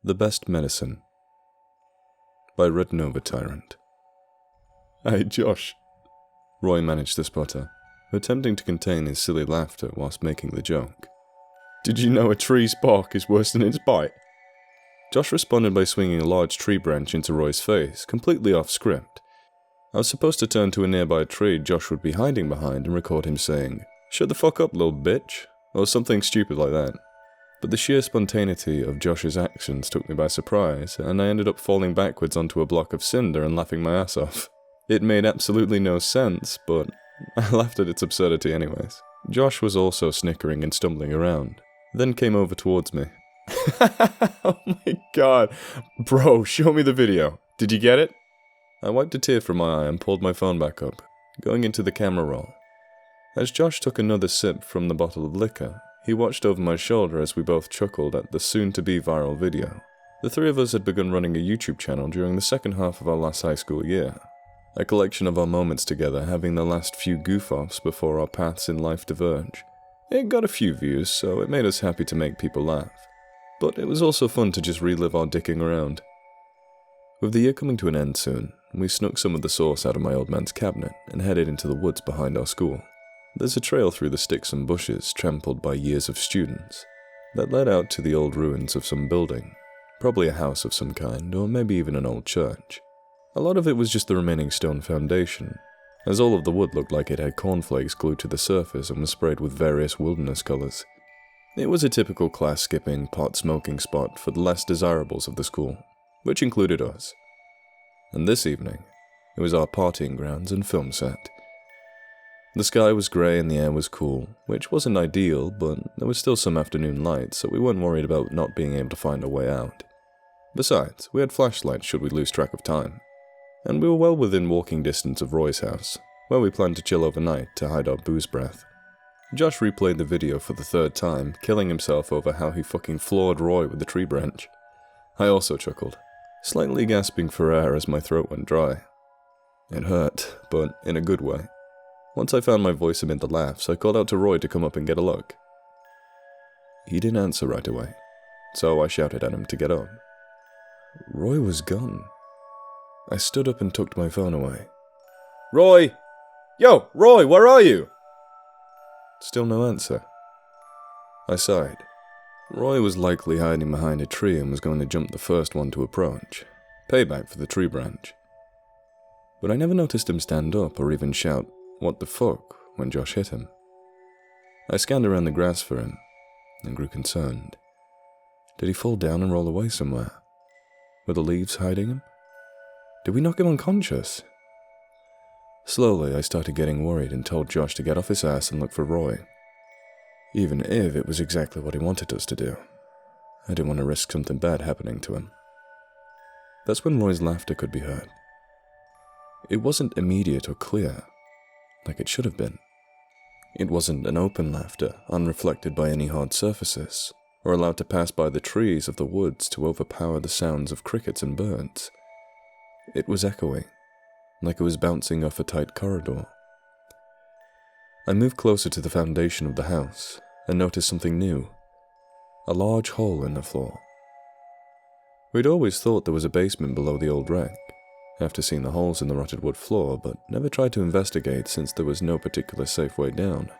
The Best Medicine by RedNovaTyrant. Hey Josh, Roy managed to sputter, attempting to contain his silly laughter whilst making the joke. Did you know a tree's bark is worse than its bite? Josh responded by swinging a large tree branch into Roy's face, completely off script. I was supposed to turn to a nearby tree Josh would be hiding behind and record him saying, "Shut the fuck up, little bitch," or something stupid like that. But the sheer spontaneity of Josh's actions took me by surprise, and I ended up falling backwards onto a block of cinder and laughing my ass off. It made absolutely no sense, but I laughed at its absurdity anyways. Josh was also snickering and stumbling around, then came over towards me. Oh my god. Bro, show me the video. Did you get it? I wiped a tear from my eye and pulled my phone back up, going into the camera roll. As Josh took another sip from the bottle of liquor, he watched over my shoulder as we both chuckled at the soon-to-be viral video. The three of us had begun running a YouTube channel during the second half of our last high school year, a collection of our moments together, having the last few goof-offs before our paths in life diverge. It got a few views, so it made us happy to make people laugh. But it was also fun to just relive our dicking around. With the year coming to an end soon, we snuck some of the sauce out of my old man's cabinet and headed into the woods behind our school. There's a trail through the sticks and bushes trampled by years of students that led out to the old ruins of some building, probably a house of some kind, or maybe even an old church. A lot of it was just the remaining stone foundation, as all of the wood looked like it had cornflakes glued to the surface and was sprayed with various wilderness colors. It was a typical class-skipping, pot-smoking spot for the less desirables of the school, which included us. And this evening, it was our partying grounds and film set. The sky was grey and the air was cool, which wasn't ideal, but there was still some afternoon light, so we weren't worried about not being able to find a way out. Besides, we had flashlights should we lose track of time, and we were well within walking distance of Roy's house, where we planned to chill overnight to hide our booze breath. Josh replayed the video for the third time, killing himself over how he fucking floored Roy with the tree branch. I also chuckled, slightly gasping for air as my throat went dry. It hurt, but in a good way. Once I found my voice amid the laughs, I called out to Roy to come up and get a look. He didn't answer right away, so I shouted at him to get up. Roy was gone. I stood up and tucked my phone away. Roy! Yo, Roy, where are you? Still no answer. I sighed. Roy was likely hiding behind a tree and was going to jump the first one to approach. Payback for the tree branch. But I never noticed him stand up or even shout, "What the fuck?" when Josh hit him. I scanned around the grass for him and grew concerned. Did he fall down and roll away somewhere? Were the leaves hiding him? Did we knock him unconscious? Slowly, I started getting worried and told Josh to get off his ass and look for Roy. Even if it was exactly what he wanted us to do, I didn't want to risk something bad happening to him. That's when Roy's laughter could be heard. It wasn't immediate or clear, like it should have been. It wasn't an open laughter, unreflected by any hard surfaces, or allowed to pass by the trees of the woods to overpower the sounds of crickets and birds. It was echoing, like it was bouncing off a tight corridor. I moved closer to the foundation of the house and noticed something new. A large hole in the floor. We'd always thought there was a basement below the old wreck, after seeing the holes in the rotted wood floor, but never tried to investigate since there was no particular safe way down.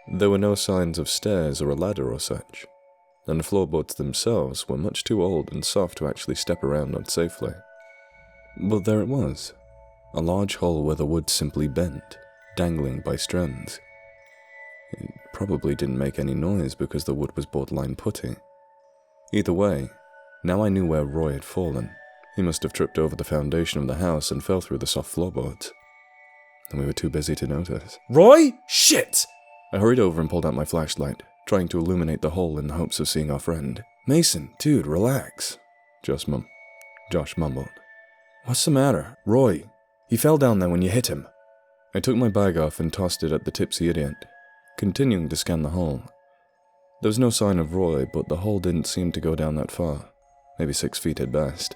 There were no signs of stairs or a ladder or such, and the floorboards themselves were much too old and soft to actually step around on safely. But there it was, a large hole where the wood simply bent, dangling by strands. It probably didn't make any noise because the wood was borderline putty. Either way, now I knew where Roy had fallen. He must have tripped over the foundation of the house and fell through the soft floorboards. And we were too busy to notice. Roy? Shit! I hurried over and pulled out my flashlight, trying to illuminate the hole in the hopes of seeing our friend. Mason, dude, relax. Josh mumbled. What's the matter? Roy, he fell down there when you hit him. I took my bag off and tossed it at the tipsy idiot, continuing to scan the hole. There was no sign of Roy, but the hole didn't seem to go down that far, maybe 6 feet at best.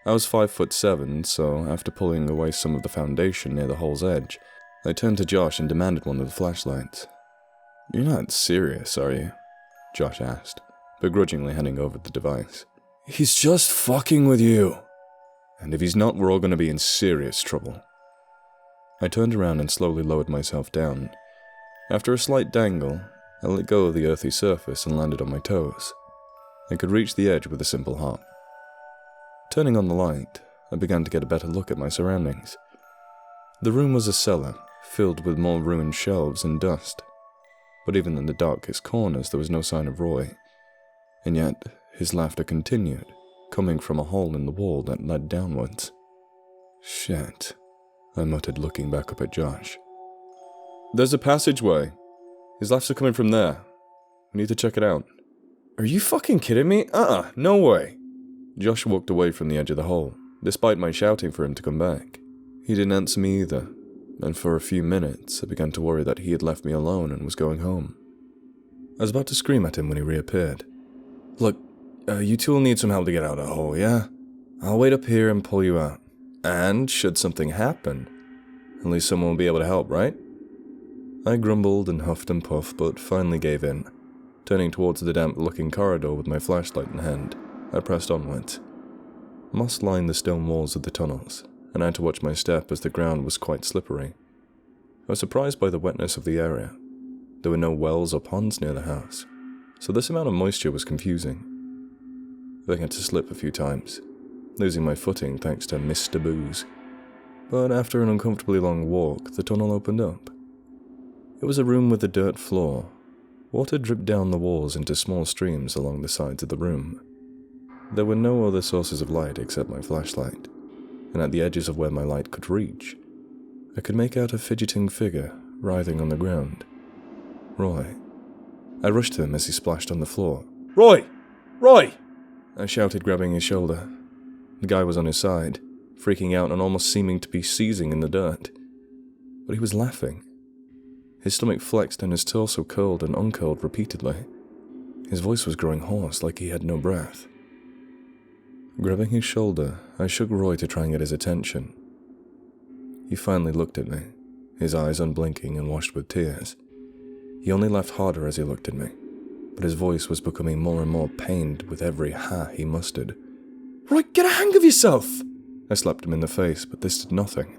I was 5'7", so after pulling away some of the foundation near the hole's edge, I turned to Josh and demanded one of the flashlights. You're not serious, are you? Josh asked, begrudgingly handing over the device. He's just fucking with you. And if he's not, we're all going to be in serious trouble. I turned around and slowly lowered myself down. After a slight dangle, I let go of the earthy surface and landed on my toes. I could reach the edge with a simple hop. Turning on the light, I began to get a better look at my surroundings. The room was a cellar, filled with more ruined shelves and dust. But even in the darkest corners, there was no sign of Roy. And yet, his laughter continued, coming from a hole in the wall that led downwards. Shit, I muttered, looking back up at Josh. There's a passageway. His laughs are coming from there. We need to check it out. Are you fucking kidding me? No way. Josh walked away from the edge of the hole, despite my shouting for him to come back. He didn't answer me either, and for a few minutes I began to worry that he had left me alone and was going home. I was about to scream at him when he reappeared. Look, you two will need some help to get out of the hole, yeah? I'll wait up here and pull you out. And should something happen, at least someone will be able to help, right? I grumbled and huffed and puffed, but finally gave in. Turning towards the damp-looking corridor with my flashlight in hand, I pressed onwards. Moss lined the stone walls of the tunnels, and I had to watch my step as the ground was quite slippery. I was surprised by the wetness of the area. There were no wells or ponds near the house, so this amount of moisture was confusing. I began to slip a few times, losing my footing thanks to Mr. Booze. But after an uncomfortably long walk, the tunnel opened up. It was a room with a dirt floor. Water dripped down the walls into small streams along the sides of the room. There were no other sources of light except my flashlight, and at the edges of where my light could reach, I could make out a fidgeting figure writhing on the ground. Roy. I rushed to him as he splashed on the floor. Roy! Roy! I shouted, grabbing his shoulder. The guy was on his side, freaking out and almost seeming to be seizing in the dirt. But he was laughing. His stomach flexed and his torso curled and uncurled repeatedly. His voice was growing hoarse, like he had no breath. Grabbing his shoulder, I shook Roy to try and get his attention. He finally looked at me, his eyes unblinking and washed with tears. He only laughed harder as he looked at me, but his voice was becoming more and more pained with every ha he mustered. Roy, get a hang of yourself! I slapped him in the face, but this did nothing.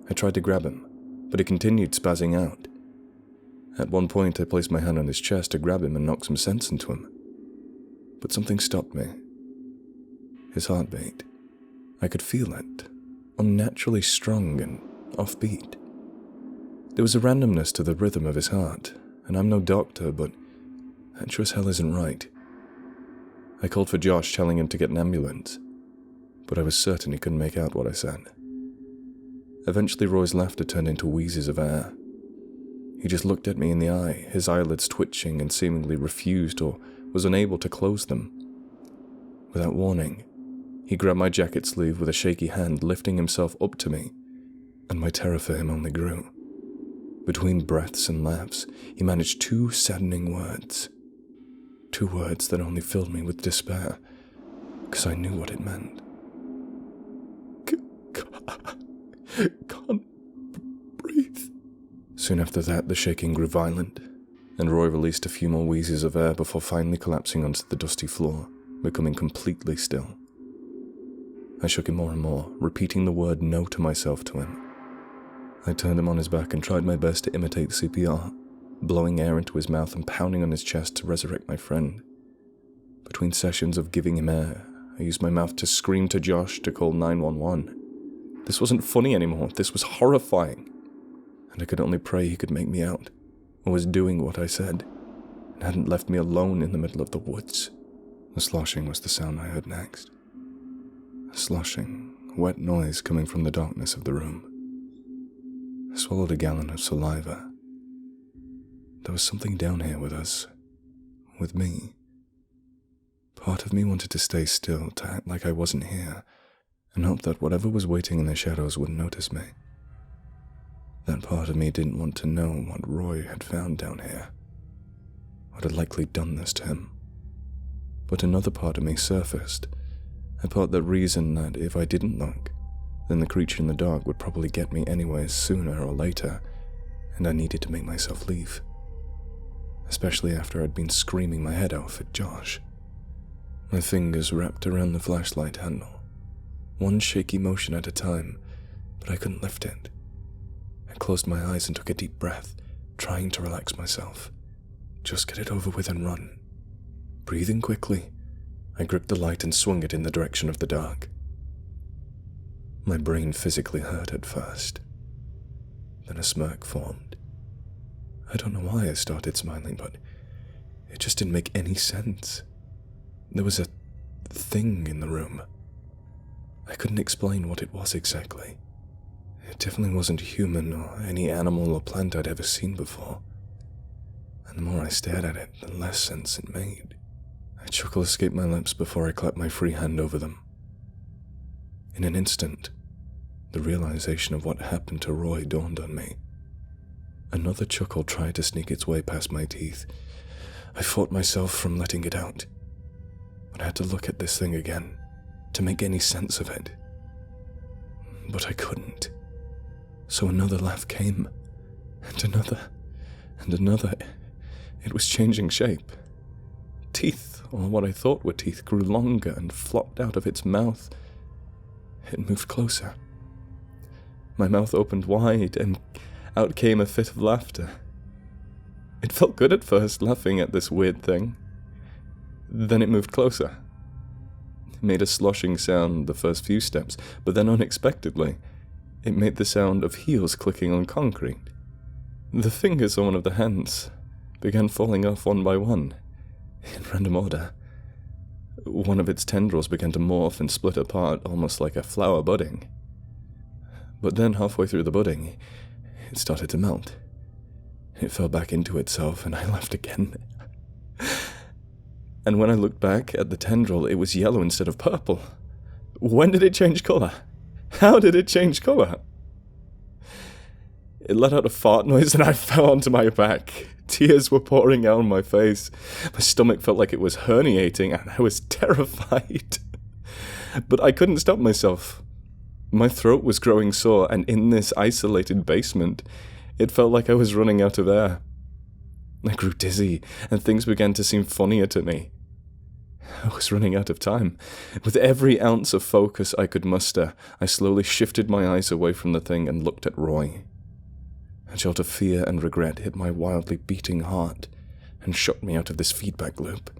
I tried to grab him, but he continued spazzing out. At one point, I placed my hand on his chest to grab him and knock some sense into him. But something stopped me. His heartbeat. I could feel it, unnaturally strong and offbeat. There was a randomness to the rhythm of his heart, and I'm no doctor, but that sure as hell isn't right. I called for Josh, telling him to get an ambulance, but I was certain he couldn't make out what I said. Eventually, Roy's laughter turned into wheezes of air. He just looked at me in the eye, his eyelids twitching, and seemingly refused or was unable to close them. Without warning, he grabbed my jacket sleeve with a shaky hand, lifting himself up to me, and my terror for him only grew. Between breaths and laughs, he managed 2 saddening words. 2 words that only filled me with despair, because I knew what it meant. Can't breathe. Soon after that, the shaking grew violent, and Roy released a few more wheezes of air before finally collapsing onto the dusty floor, becoming completely still. I shook him more and more, repeating the word no to myself to him. I turned him on his back and tried my best to imitate CPR, blowing air into his mouth and pounding on his chest to resurrect my friend. Between sessions of giving him air, I used my mouth to scream to Josh to call 911. This wasn't funny anymore, this was horrifying. And I could only pray he could make me out, or was doing what I said, and hadn't left me alone in the middle of the woods. The sloshing was the sound I heard next. A sloshing, wet noise coming from the darkness of the room. I swallowed a gallon of saliva. There was something down here with us, with me. Part of me wanted to stay still, to act like I wasn't here, and hope that whatever was waiting in the shadows wouldn't notice me. That part of me didn't want to know what Roy had found down here, what had likely done this to him. But another part of me surfaced, a part that reasoned that if I didn't look, then the creature in the dark would probably get me anyway sooner or later, and I needed to make myself leave. Especially after I'd been screaming my head off at Josh. My fingers wrapped around the flashlight handle, one shaky motion at a time, but I couldn't lift it. I closed my eyes and took a deep breath, trying to relax myself. Just get it over with and run. Breathing quickly, I gripped the light and swung it in the direction of the dark. My brain physically hurt at first. Then a smirk formed. I don't know why I started smiling, but it just didn't make any sense. There was a thing in the room. I couldn't explain what it was exactly. It definitely wasn't human or any animal or plant I'd ever seen before. And the more I stared at it, the less sense it made. A chuckle escaped my lips before I clapped my free hand over them. In an instant, the realization of what happened to Roy dawned on me. Another chuckle tried to sneak its way past my teeth. I fought myself from letting it out, but I had to look at this thing again to make any sense of it. But I couldn't. So another laugh came, and another, and another. It was changing shape. Teeth, or what I thought were teeth, grew longer and flopped out of its mouth. It moved closer. My mouth opened wide, and out came a fit of laughter. It felt good at first, laughing at this weird thing. Then it moved closer. It made a sloshing sound the first few steps, but then unexpectedly, it made the sound of heels clicking on concrete. The fingers on one of the hands began falling off one by one, in random order. One of its tendrils began to morph and split apart, almost like a flower budding. But then halfway through the budding, it started to melt. It fell back into itself, and I laughed again. And when I looked back at the tendril, it was yellow instead of purple. When did it change color? How did it change color? It let out a fart noise, and I fell onto my back. Tears were pouring down my face. My stomach felt like it was herniating, and I was terrified. But I couldn't stop myself. My throat was growing sore, and in this isolated basement, it felt like I was running out of air. I grew dizzy, and things began to seem funnier to me. I was running out of time. With every ounce of focus I could muster, I slowly shifted my eyes away from the thing and looked at Roy. A jolt of fear and regret hit my wildly beating heart and shook me out of this feedback loop.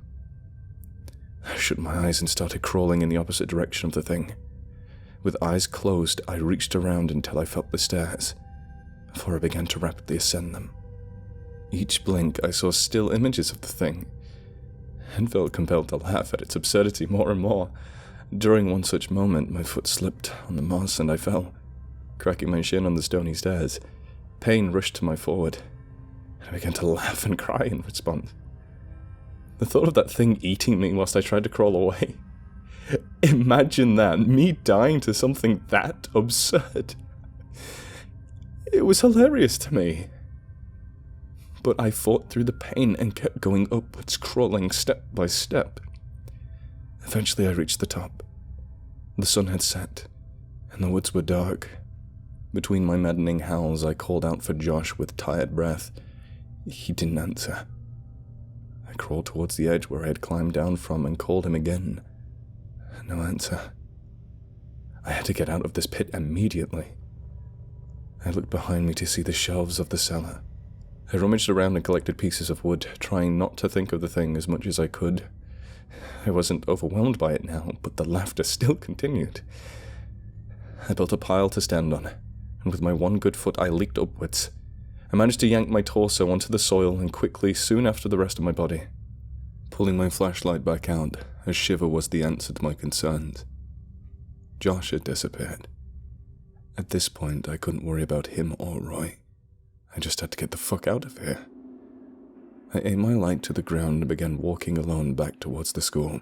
I shut my eyes and started crawling in the opposite direction of the thing. With eyes closed, I reached around until I felt the stairs, before I began to rapidly ascend them. Each blink, I saw still images of the thing, and felt compelled to laugh at its absurdity more and more. During one such moment, my foot slipped on the moss and I fell, cracking my shin on the stony stairs. Pain rushed to my forward, and I began to laugh and cry in response. The thought of that thing eating me whilst I tried to crawl away. Imagine that, me dying to something that absurd. It was hilarious to me. But I fought through the pain and kept going upwards, crawling step by step. Eventually I reached the top. The sun had set, and the woods were dark. Between my maddening howls, I called out for Josh with tired breath. He didn't answer. I crawled towards the edge where I had climbed down from and called him again. No answer. I had to get out of this pit immediately. I looked behind me to see the shelves of the cellar. I rummaged around and collected pieces of wood, trying not to think of the thing as much as I could. I wasn't overwhelmed by it now, but the laughter still continued. I built a pile to stand on, and with my one good foot I leaped upwards. I managed to yank my torso onto the soil and quickly, soon after the rest of my body. Pulling my flashlight back out, a shiver was the answer to my concerns. Josh had disappeared. At this point, I couldn't worry about him or Roy. I just had to get the fuck out of here. I aimed my light to the ground and began walking alone back towards the school.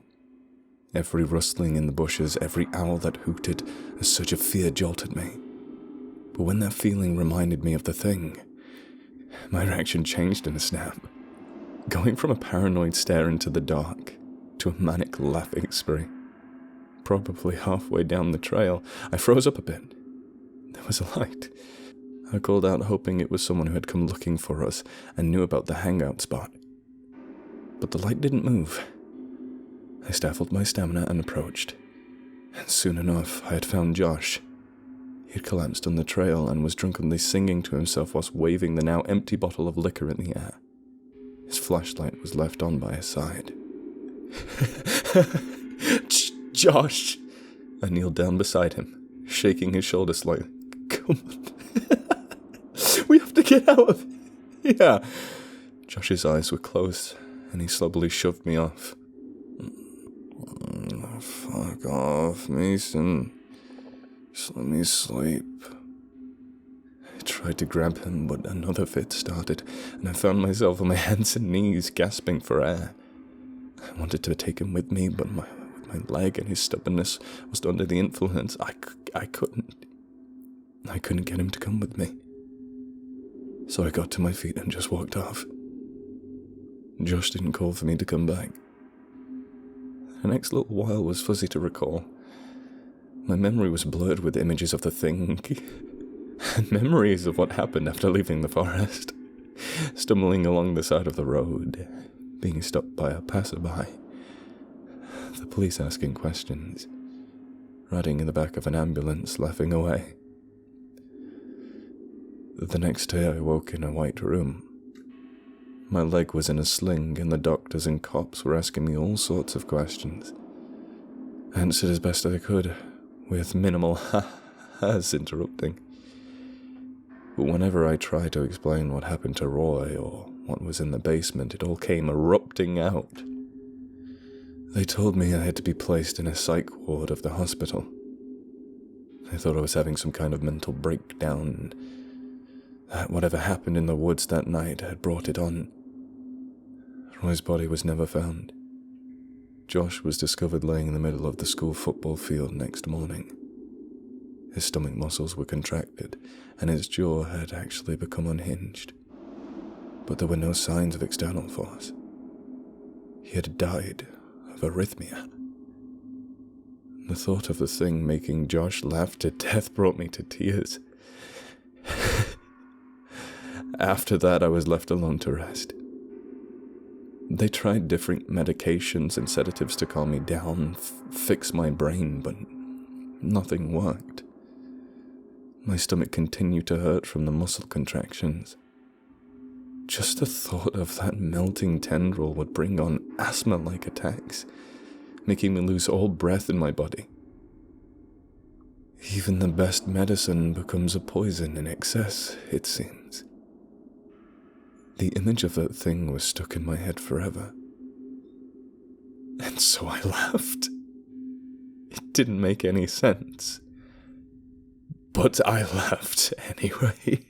Every rustling in the bushes, every owl that hooted, a surge of fear jolted me. But when that feeling reminded me of the thing, my reaction changed in a snap. Going from a paranoid stare into the dark to a manic laughing spree. Probably halfway down the trail, I froze up a bit. There was a light. I called out, hoping it was someone who had come looking for us and knew about the hangout spot. But the light didn't move. I stifled my stamina and approached, and soon enough I had found Josh. He had collapsed on the trail and was drunkenly singing to himself whilst waving the now empty bottle of liquor in the air. His flashlight was left on by his side. Josh! I kneeled down beside him, shaking his shoulder slightly. Come on. We have to get out of here. Josh's eyes were closed, and he slowly shoved me off. Fuck off, Mason. Just let me sleep. I tried to grab him, but another fit started, and I found myself on my hands and knees, gasping for air. I wanted to take him with me, but my leg and his stubbornness was under the influence. I couldn't get him to come with me. So I got to my feet and just walked off. Josh didn't call for me to come back. The next little while was fuzzy to recall. My memory was blurred with images of the thing, and memories of what happened after leaving the forest, stumbling along the side of the road, being stopped by a passerby, the police asking questions, riding in the back of an ambulance, laughing away. The next day I woke in a white room. My leg was in a sling, and the doctors and cops were asking me all sorts of questions. I answered as best I could, with minimal ha-has interrupting. But whenever I tried to explain what happened to Roy or what was in the basement, it all came erupting out. They told me I had to be placed in a psych ward of the hospital. They thought I was having some kind of mental breakdown, and that whatever happened in the woods that night had brought it on. Roy's body was never found. Josh was discovered laying in the middle of the school football field next morning. His stomach muscles were contracted, and his jaw had actually become unhinged. But there were no signs of external force. He had died of arrhythmia. The thought of the thing making Josh laugh to death brought me to tears. After that, I was left alone to rest. They tried different medications and sedatives to calm me down, fix my brain, but nothing worked. My stomach continued to hurt from the muscle contractions. Just the thought of that melting tendril would bring on asthma-like attacks, making me lose all breath in my body. Even the best medicine becomes a poison in excess, it seems. The image of that thing was stuck in my head forever. And so I laughed. It didn't make any sense. But I laughed anyway.